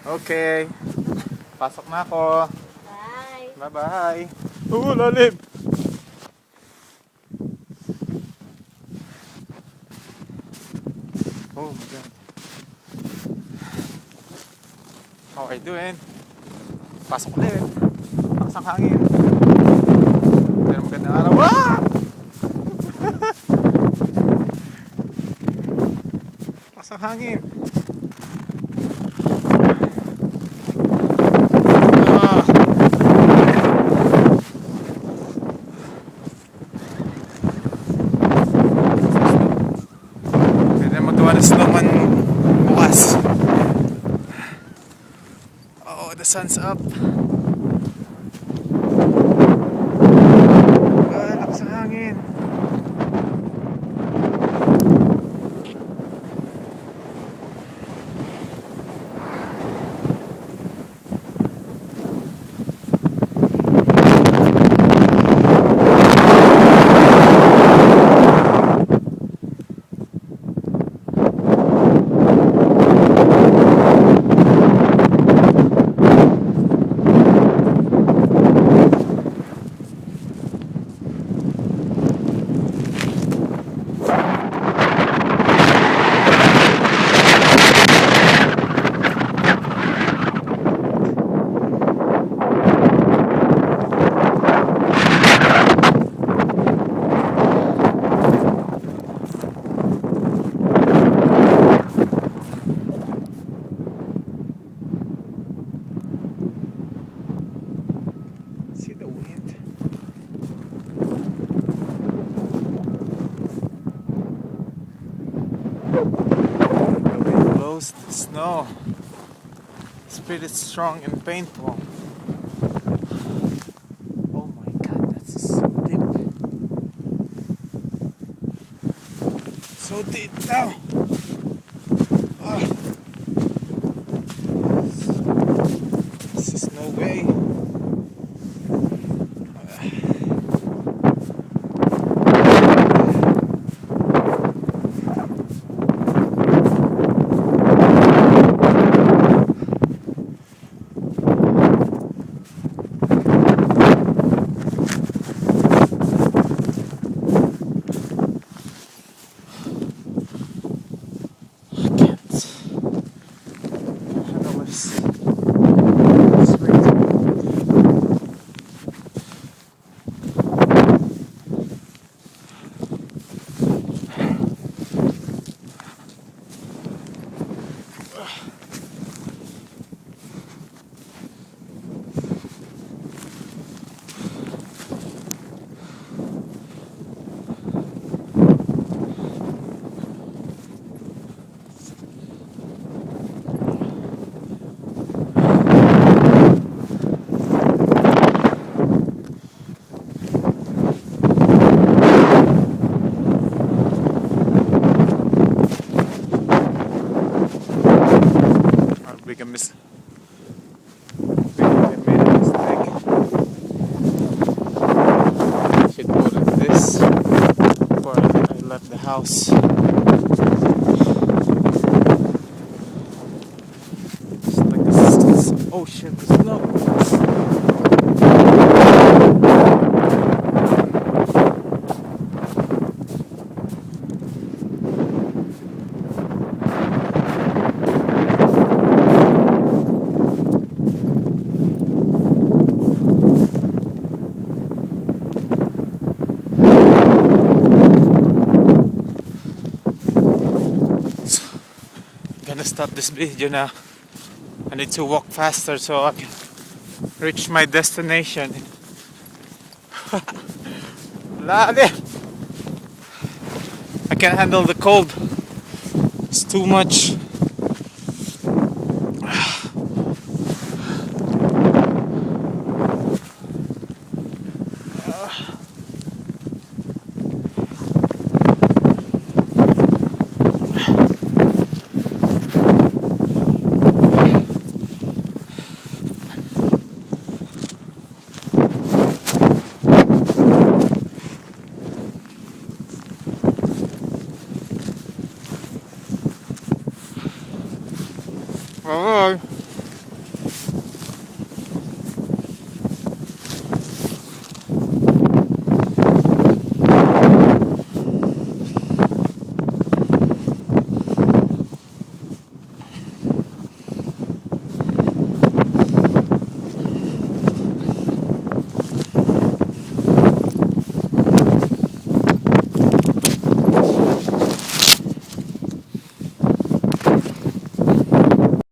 Okay. Pasok na ako. Bye. Bye-bye. Lalim. Oh my God. How are you doing? Pasok ulit. Lakas ang hangin. Pero magandang araw. Lakas ang hangin. Pwede magawa ng snowman bukas. Oh, the sun's up. Lakas ang hangin. See the wind. The wind blows the snow. It's pretty strong and painful. Oh my God, that's so deep. So deep now. Ah. This is no way. Big miss. I made a mistake. I should put it this before I left the house. It's like this. Oh shit, the snow. Gonna stop this video now. I need to walk faster so I can reach my destination. Lalim. I can't handle the cold. It's too much. Bye-bye.